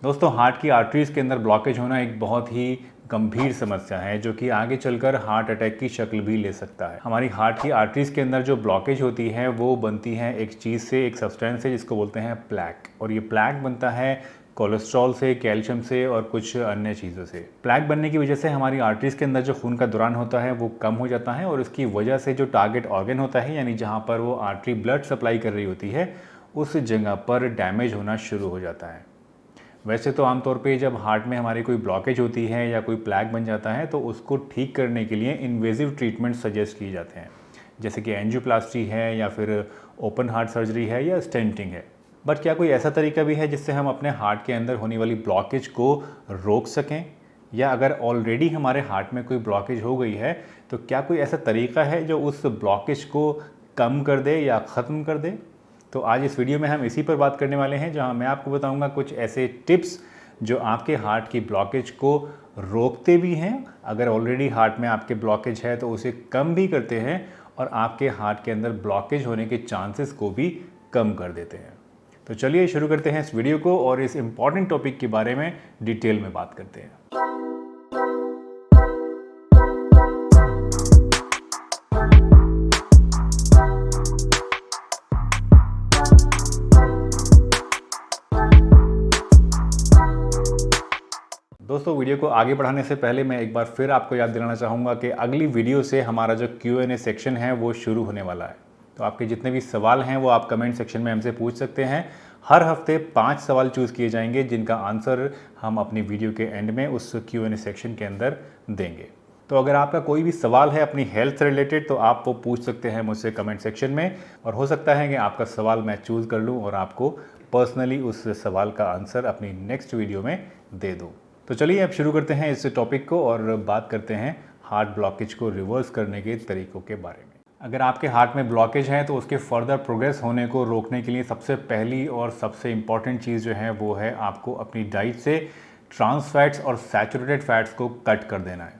दोस्तों, हार्ट की आर्टरीज़ के अंदर ब्लॉकेज होना एक बहुत ही गंभीर समस्या है जो कि आगे चलकर हार्ट अटैक की शक्ल भी ले सकता है। हमारी हार्ट की आर्टरीज़ के अंदर जो ब्लॉकेज होती है वो बनती है एक चीज़ से, एक सब्सटेंस से जिसको बोलते हैं प्लैक। और ये प्लैक बनता है कोलेस्ट्रॉल से, कैल्शियम से और कुछ अन्य चीज़ों से। प्लैक बनने की वजह से हमारी आर्टरीज़ के अंदर जो खून का दौरान होता है वो कम हो जाता है और उसकी वजह से जो टारगेट ऑर्गन होता है, यानी जहाँ पर वो आर्टरी ब्लड सप्लाई कर रही होती है, उस जगह पर डैमेज होना शुरू हो जाता है। वैसे तो आमतौर पे जब हार्ट में हमारी कोई ब्लॉकेज होती है या कोई प्लैक बन जाता है तो उसको ठीक करने के लिए इन्वेजिव ट्रीटमेंट सजेस्ट किए जाते हैं, जैसे कि एंजियोप्लास्टी है या फिर ओपन हार्ट सर्जरी है या स्टेंटिंग है। बट क्या कोई ऐसा तरीका भी है जिससे हम अपने हार्ट के अंदर होने वाली ब्लॉकेज को रोक सकें? या अगर ऑलरेडी हमारे हार्ट में कोई ब्लॉकेज हो गई है तो क्या कोई ऐसा तरीका है जो उस ब्लॉकेज को कम कर दे या ख़त्म कर दे? तो आज इस वीडियो में हम इसी पर बात करने वाले हैं, जहां मैं आपको बताऊंगा कुछ ऐसे टिप्स जो आपके हार्ट की ब्लॉकेज को रोकते भी हैं, अगर ऑलरेडी हार्ट में आपके ब्लॉकेज है तो उसे कम भी करते हैं और आपके हार्ट के अंदर ब्लॉकेज होने के चांसेस को भी कम कर देते हैं। तो चलिए शुरू करते हैं इस वीडियो को और इस इम्पॉर्टेंट टॉपिक के बारे में डिटेल में बात करते हैं। दोस्तों, वीडियो को आगे बढ़ाने से पहले मैं एक बार फिर आपको याद दिलाना चाहूँगा कि अगली वीडियो से हमारा जो Q&A सेक्शन है वो शुरू होने वाला है। तो आपके जितने भी सवाल हैं वो आप कमेंट सेक्शन में हमसे पूछ सकते हैं। हर हफ्ते 5 सवाल चूज़ किए जाएंगे जिनका आंसर हम अपनी वीडियो के एंड में उस Q&A सेक्शन के अंदर देंगे। तो अगर आपका कोई भी सवाल है अपनी हेल्थ से रिलेटेड तो आप वो पूछ सकते हैं मुझसे कमेंट सेक्शन में, और हो सकता है कि आपका सवाल मैं चूज़ कर लूँ और आपको पर्सनली उस सवाल का आंसर अपनी नेक्स्ट वीडियो में दे दूँ। तो चलिए अब शुरू करते हैं इस टॉपिक को और बात करते हैं हार्ट ब्लॉकेज को रिवर्स करने के तरीकों के बारे में। अगर आपके हार्ट में ब्लॉकेज है तो उसके फर्दर प्रोग्रेस होने को रोकने के लिए सबसे पहली और सबसे इम्पॉर्टेंट चीज़ जो है वो है आपको अपनी डाइट से ट्रांस फैट्स और सैचुरेटेड फैट्स को कट कर देना है।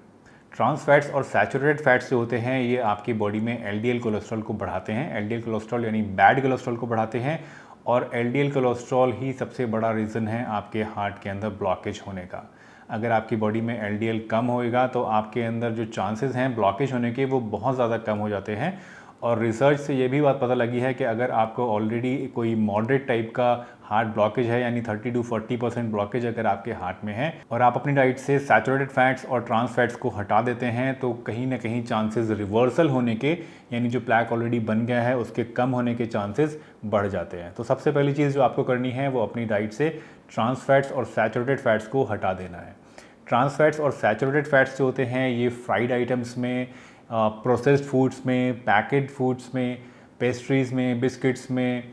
ट्रांस फैट्स और सैचुरेटेड फैट्स जो होते हैं ये आपकी बॉडी में एलडीएल कोलेस्ट्रॉल को बढ़ाते हैं। एलडीएल कोलेस्ट्रॉल यानी बैड कोलेस्ट्रॉल को बढ़ाते हैं और एलडीएल कोलेस्ट्रॉल ही सबसे बड़ा रीज़न है आपके हार्ट के अंदर ब्लॉकेज होने का। अगर आपकी बॉडी में एलडीएल कम होएगा तो आपके अंदर जो चांसेस हैं ब्लॉकेज होने के वो बहुत ज़्यादा कम हो जाते हैं। और रिसर्च से ये भी बात पता लगी है कि अगर आपको ऑलरेडी कोई मॉडरेट टाइप का हार्ट ब्लॉकेज है, यानी 30 to 40% ब्लॉकेज अगर आपके हार्ट में है और आप अपनी डाइट से सैचुरेटेड फैट्स और ट्रांस फैट्स को हटा देते हैं तो कहीं ना कहीं चांसेस रिवर्सल होने के, यानी जो प्लैक ऑलरेडी बन गया है उसके कम होने के चांसेस बढ़ जाते हैं। तो सबसे पहली चीज़ जो आपको करनी है वो अपनी डाइट से ट्रांस फैट्स और सैचुरेटेड फैट्स को हटा देना है। ट्रांस फैट्स और सैचुरेटेड फैट्स जो होते हैं ये फ्राइड आइटम्स में, प्रोसेस्ड फूड्स में, पैकेड फूड्स में, पेस्ट्रीज़ में, बिस्किट्स में,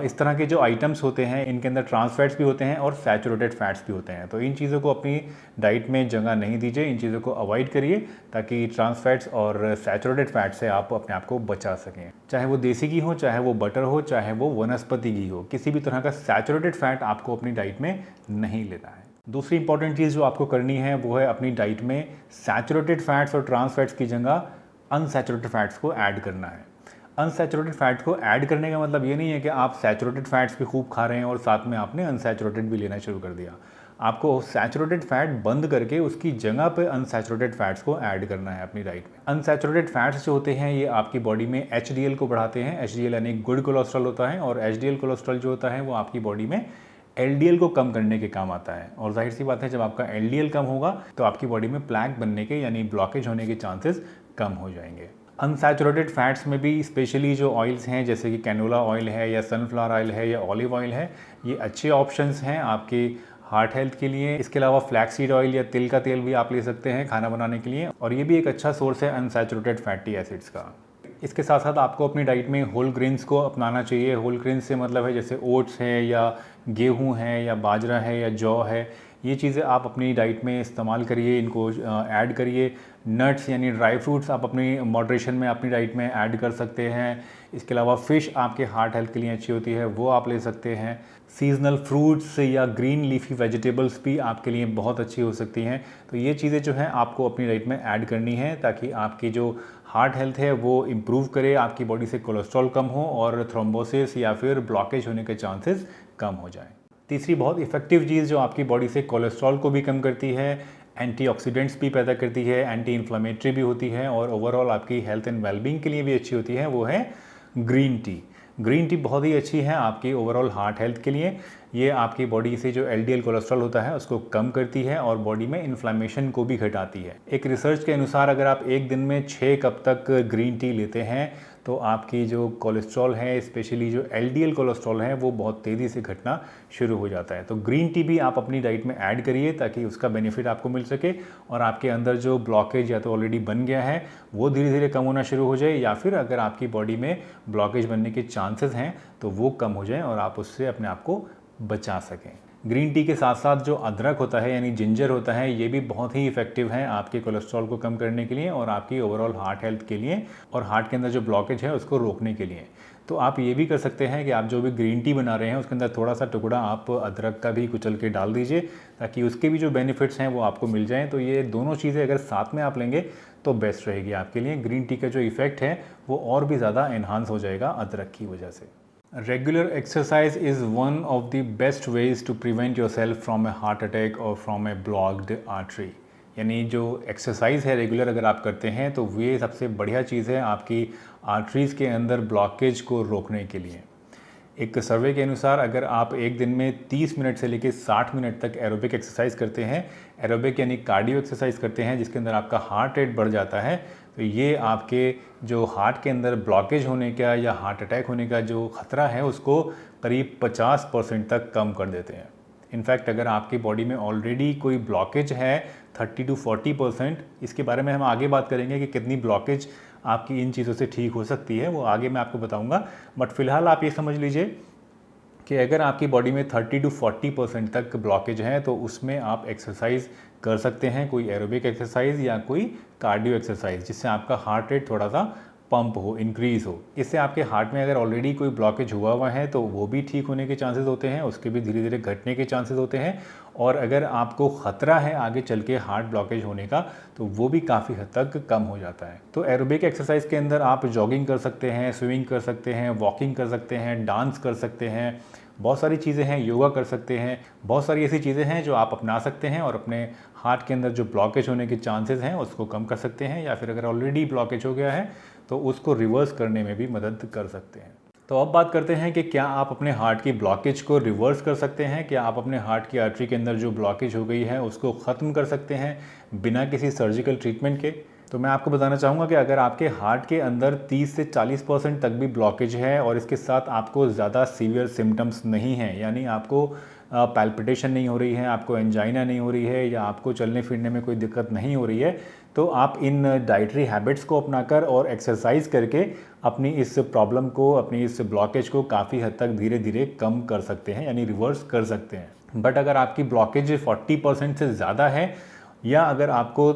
इस तरह के जो आइटम्स होते हैं इनके अंदर ट्रांस फैट्स भी होते हैं और सैचुरेटेड फैट्स भी होते हैं। तो इन चीज़ों को अपनी डाइट में जगह नहीं दीजिए, इन चीज़ों को अवॉइड करिए ताकि ट्रांस फैट्स और सैचुरेटेड फैट से आप अपने आप को बचा सकें। चाहे वो देसी घी हो, चाहे वो बटर हो, चाहे वो वनस्पति घी हो, किसी भी तरह का सैचुरेटेड फैट आपको अपनी डाइट में नहीं लेना है। दूसरी इंपॉर्टेंट चीज़ जो आपको करनी है वो है अपनी डाइट में सैचुरेटेड फैट्स और ट्रांस फैट्स की जगह अनसैचुरेटेड फैट्स को ऐड करना है। अनसैचुरेटेड फैट को ऐड करने का मतलब ये नहीं है कि आप सैचुरेटेड फैट्स भी खूब खा रहे हैं और साथ में आपने अनसैचुरेटेड भी लेना शुरू कर दिया। आपको सैचुरेटेड फैट बंद करके उसकी जगह पे अनसैचुरेटेड फैट्स को ऐड करना है अपनी डाइट में। अनसैचुरेटेड फैट्स जो होते हैं ये आपकी बॉडी में एचडीएल को बढ़ाते हैं। एचडीएल यानी गुड कोलेस्ट्रॉल होता है और एचडीएल कोलेस्ट्रॉल जो होता है वो आपकी बॉडी में एलडीएल को कम करने के काम आता है। और जाहिर सी बात है जब आपका एलडीएल कम होगा तो आपकी बॉडी में प्लैक बनने के यानी ब्लॉकेज होने के चांसेस कम हो जाएंगे। अनसैचुरेटेड फैट्स में भी स्पेशली जो ऑयल्स हैं जैसे कि कैनोला ऑयल है या सनफ्लावर ऑयल है या ऑलिव ऑयल है, ये अच्छे ऑप्शंस हैं आपके हार्ट हेल्थ के लिए। इसके अलावा फ्लैक्सीड ऑयल या तिल का तेल भी आप ले सकते हैं खाना बनाने के लिए, और ये भी एक अच्छा सोर्स है अनसैचुरेटेड फैटी एसिड्स का। इसके साथ साथ आपको अपनी डाइट में होल ग्रेन्स को अपनाना चाहिए। होल ग्रेन्स से मतलब है जैसे ओट्स है या गेहूं है या बाजरा है या जौ है, ये चीज़ें आप अपनी डाइट में इस्तेमाल करिए, इनको ऐड करिए। नट्स यानी ड्राई फ्रूट्स आप अपनी मॉडरेशन में अपनी डाइट में ऐड कर सकते हैं। इसके अलावा फ़िश आपके हार्ट हेल्थ के लिए अच्छी होती है, वो आप ले सकते हैं। सीजनल फ्रूट्स या ग्रीन लीफी वेजिटेबल्स भी आपके लिए बहुत अच्छी हो सकती हैं। तो ये चीज़ें जो हैं आपको अपनी डाइट में ऐड करनी है ताकि आपकी जो हार्ट हेल्थ है वो इम्प्रूव करे, आपकी बॉडी से कोलेस्ट्रॉल कम हो और थ्रोम्बोसिस या फिर ब्लॉकेज होने के चांसेस कम हो जाएं। तीसरी बहुत इफ़ेक्टिव चीज़ जो आपकी बॉडी से कोलेस्ट्रॉल को भी कम करती है, एंटीऑक्सीडेंट्स भी पैदा करती है, एंटी इन्फ्लेमेटरी भी होती है और ओवरऑल आपकी हेल्थ एंड वेलबींग के लिए भी अच्छी होती है, वो है ग्रीन टी। ग्रीन टी बहुत ही अच्छी है आपकी ओवरऑल हार्ट हेल्थ के लिए। ये आपकी बॉडी से जो एलडीएल कोलेस्ट्रॉल होता है उसको कम करती है और बॉडी में इन्फ्लेमेशन को भी घटाती है। एक रिसर्च के अनुसार अगर आप एक दिन में 6 कप तक ग्रीन टी लेते हैं तो आपकी जो कोलेस्ट्रॉल है, स्पेशली जो एलडीएल कोलेस्ट्रॉल है, वो बहुत तेज़ी से घटना शुरू हो जाता है। तो ग्रीन टी भी आप अपनी डाइट में ऐड करिए ताकि उसका बेनिफिट आपको मिल सके और आपके अंदर जो ब्लॉकेज या तो ऑलरेडी बन गया है वो धीरे धीरे कम होना शुरू हो जाए, या फिर अगर आपकी बॉडी में ब्लॉकेज बनने के चांसेस हैं तो वो कम हो जाए और आप उससे अपने आप को बचा सकें। ग्रीन टी के साथ साथ जो अदरक होता है यानी जिंजर होता है, ये भी बहुत ही इफेक्टिव है आपके कोलेस्ट्रॉल को कम करने के लिए और आपकी ओवरऑल हार्ट हेल्थ के लिए और हार्ट के अंदर जो ब्लॉकेज है उसको रोकने के लिए। तो आप ये भी कर सकते हैं कि आप जो भी ग्रीन टी बना रहे हैं उसके अंदर थोड़ा सा टुकड़ा आप अदरक का भी कुचल के डाल दीजिए ताकि उसके भी जो बेनिफिट्स हैं वो आपको मिल जाएँ। तो ये दोनों चीज़ें अगर साथ में आप लेंगे तो बेस्ट रहेगी आपके लिए। ग्रीन टी का जो इफ़ेक्ट है वो और भी ज़्यादा एनहांस हो जाएगा अदरक की वजह से। Regular exercise is one of the best ways to prevent yourself from a heart attack or from a blocked artery। यानी जो एक्सरसाइज है रेगुलर अगर आप करते हैं तो ये सबसे बढ़िया चीज़ है आपकी आर्टरीज़ के अंदर ब्लॉकेज को रोकने के लिए। एक सर्वे के अनुसार अगर आप एक दिन में 30 मिनट से लेकर 60 मिनट तक एरोबिक एक्सरसाइज करते हैं, एरोबिक यानी कार्डियो एक्सरसाइज करते हैं जिसके अंदर आपका हार्ट रेट बढ़ जाता है, तो ये आपके जो हार्ट के अंदर ब्लॉकेज होने का या हार्ट अटैक होने का जो ख़तरा है उसको करीब 50% तक कम कर देते हैं। इनफैक्ट अगर आपकी बॉडी में ऑलरेडी कोई ब्लॉकेज है 30 to 40%, इसके बारे में हम आगे बात करेंगे कि कितनी ब्लॉकेज आपकी इन चीज़ों से ठीक हो सकती है, वो आगे मैं आपको बताऊंगा। बट फिलहाल आप ये समझ लीजिए कि अगर आपकी बॉडी में 30 to 40% तक ब्लॉकेज है तो उसमें आप एक्सरसाइज कर सकते हैं, कोई एरोबिक एक्सरसाइज या कोई कार्डियो एक्सरसाइज, जिससे आपका हार्ट रेट थोड़ा सा पंप हो, इंक्रीज़ हो। इससे आपके हार्ट में अगर ऑलरेडी कोई ब्लॉकेज हुआ है तो वो भी ठीक होने के चांसेस होते हैं, उसके भी धीरे धीरे घटने के चांसेस होते हैं। और अगर आपको ख़तरा है आगे चल के हार्ट ब्लॉकेज होने का तो वो भी काफ़ी हद तक कम हो जाता है। तो एरोबिक एक्सरसाइज के अंदर आप जॉगिंग कर सकते हैं, स्विमिंग कर सकते हैं, वॉकिंग कर सकते हैं, डांस कर सकते हैं, बहुत सारी चीज़ें हैं, योगा कर सकते हैं, बहुत सारी ऐसी चीज़ें हैं जो आप अपना सकते हैं और अपने हार्ट के अंदर जो ब्लॉकेज होने के चांसेस हैं उसको कम कर सकते हैं, या फिर अगर ऑलरेडी ब्लॉकेज हो गया है तो उसको रिवर्स करने में भी मदद कर सकते हैं। तो अब बात करते हैं कि क्या आप अपने हार्ट की ब्लॉकेज को रिवर्स कर सकते हैं, क्या आप अपने हार्ट की आर्टरी के अंदर जो ब्लॉकेज हो गई है उसको ख़त्म कर सकते हैं बिना किसी सर्जिकल ट्रीटमेंट के। तो मैं आपको बताना चाहूँगा कि अगर आपके हार्ट के अंदर 30 से 40% तक भी ब्लॉकेज है और इसके साथ आपको ज़्यादा सीवियर सिम्टम्स नहीं हैं, यानी आपको पैल्पिटेशन नहीं हो रही है, आपको एंजाइना नहीं हो रही है या आपको चलने फिरने में कोई दिक्कत नहीं हो रही है, तो आप इन डाइटरी हैबिट्स को अपनाकर और एक्सरसाइज करके अपनी इस प्रॉब्लम को, अपनी इस ब्लॉकेज को काफ़ी हद तक धीरे धीरे कम कर सकते हैं, यानी रिवर्स कर सकते हैं। बट अगर आपकी ब्लॉकेज 40% से ज़्यादा है या अगर आपको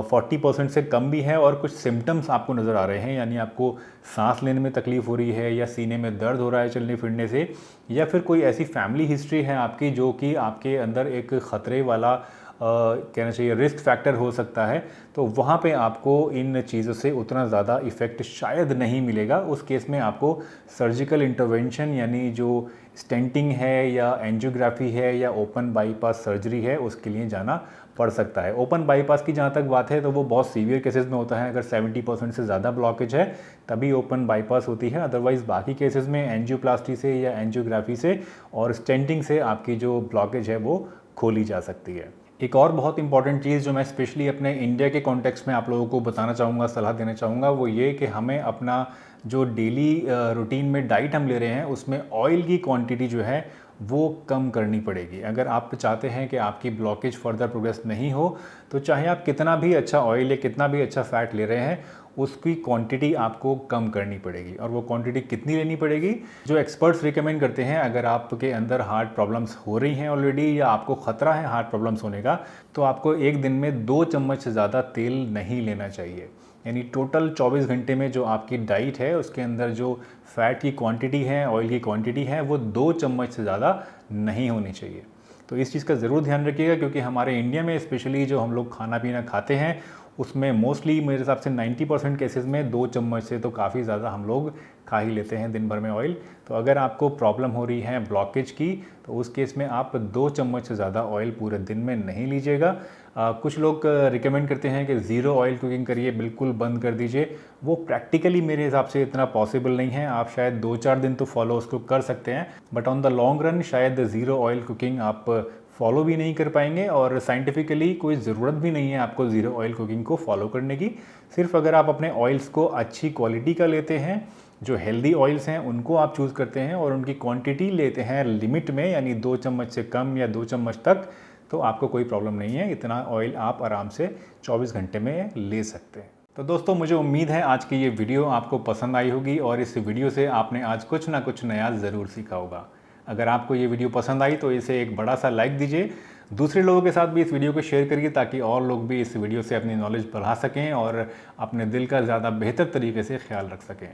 40% से कम भी है और कुछ सिम्टम्स आपको नज़र आ रहे हैं, यानी आपको सांस लेने में तकलीफ़ हो रही है या सीने में दर्द हो रहा है चलने फिरने से, या फिर कोई ऐसी फैमिली हिस्ट्री है आपकी जो कि आपके अंदर एक ख़तरे वाला कहना चाहिए रिस्क फैक्टर हो सकता है, तो वहाँ पे आपको इन चीज़ों से उतना ज़्यादा इफ़ेक्ट शायद नहीं मिलेगा। उस केस में आपको सर्जिकल इंटरवेंशन यानी जो स्टेंटिंग है या एंजियोग्राफी है या ओपन बाईपास सर्जरी है उसके लिए जाना पड़ सकता है। ओपन बाईपास की जहाँ तक बात है तो वो बहुत सीवियर केसेस में होता है, अगर 70% से ज़्यादा ब्लॉकेज है तभी ओपन बाईपास होती है, अदरवाइज़ बाकी केसेस में एंजियोप्लास्टी से या एंजियोग्राफी से और स्टेंटिंग से आपकी जो ब्लॉकेज है वो खोली जा सकती है। एक और बहुत इंपॉर्टेंट चीज़ जो मैं स्पेशली अपने इंडिया के कॉन्टेक्स्ट में आप लोगों को बताना चाहूँगा, सलाह देना चाहूँगा, वो ये कि हमें अपना जो डेली रूटीन में डाइट हम ले रहे हैं उसमें ऑयल की क्वांटिटी जो है वो कम करनी पड़ेगी। अगर आप चाहते हैं कि आपकी ब्लॉकेज फर्दर प्रोग्रेस नहीं हो तो चाहे आप कितना भी अच्छा ऑयल या कितना भी अच्छा फ़ैट ले रहे हैं उसकी क्वांटिटी आपको कम करनी पड़ेगी। और वो क्वांटिटी कितनी लेनी पड़ेगी, जो एक्सपर्ट्स रिकमेंड करते हैं, अगर आपके अंदर हार्ट प्रॉब्लम्स हो रही हैं ऑलरेडी या आपको ख़तरा है हार्ट प्रॉब्लम्स होने का, तो आपको एक दिन में 2 चम्मच से ज़्यादा तेल नहीं लेना चाहिए। यानी टोटल 24 घंटे में जो आपकी डाइट है उसके अंदर जो फ़ैट की क्वांटिटी है, ऑयल की क्वांटिटी है, वो 2 चम्मच से ज़्यादा नहीं होनी चाहिए। तो इस चीज़ का ज़रूर ध्यान रखिएगा, क्योंकि हमारे इंडिया में स्पेशली जो हम लोग खाना पीना खाते हैं उसमें मोस्टली मेरे हिसाब से 90% केसेस में 2 चम्मच से तो काफ़ी ज़्यादा हम लोग खा ही लेते हैं दिन भर में ऑयल। तो अगर आपको प्रॉब्लम हो रही है ब्लॉकेज की, तो उस केस में आप 2 चम्मच से ज़्यादा ऑयल पूरे दिन में नहीं लीजिएगा। कुछ लोग रिकमेंड करते हैं कि ज़ीरो ऑयल कुकिंग करिए, बिल्कुल बंद कर दीजिए। वो प्रैक्टिकली मेरे हिसाब से इतना पॉसिबल नहीं है। आप शायद 2-4 दिन तो फॉलो उसको कर सकते हैं, but on the long run शायद ज़ीरो ऑयल कुकिंग आप फॉलो भी नहीं कर पाएंगे, और साइंटिफिकली कोई ज़रूरत भी नहीं है आपको ज़ीरो ऑयल कुकिंग को फॉलो करने की। सिर्फ अगर आप अपने ऑयल्स को अच्छी क्वालिटी का लेते हैं, जो हेल्दी ऑयल्स हैं उनको आप चूज़ करते हैं और उनकी क्वांटिटी लेते हैं लिमिट में, यानी 2 चम्मच से कम या 2 चम्मच तक, तो आपको कोई प्रॉब्लम नहीं है। इतना ऑयल आप आराम से 24 घंटे में ले सकते हैं। तो दोस्तों, मुझे उम्मीद है आज की ये वीडियो आपको पसंद आई होगी और इस वीडियो से आपने आज कुछ ना कुछ नया ज़रूर सीखा होगा। अगर आपको ये वीडियो पसंद आई तो इसे एक बड़ा सा लाइक दीजिए, दूसरे लोगों के साथ भी इस वीडियो को शेयर करिए ताकि और लोग भी इस वीडियो से अपनी नॉलेज बढ़ा सकें और अपने दिल का ज़्यादा बेहतर तरीके से ख्याल रख सकें।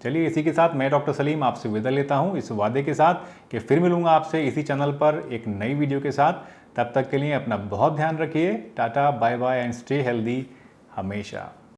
चलिए, इसी के साथ मैं डॉक्टर सलीम आपसे विदा लेता हूँ, इस वादे के साथ कि फिर मिलूंगा आपसे इसी चैनल पर एक नई वीडियो के साथ। तब तक के लिए अपना बहुत ध्यान रखिए। Tata, bye bye and stay healthy हमेशा।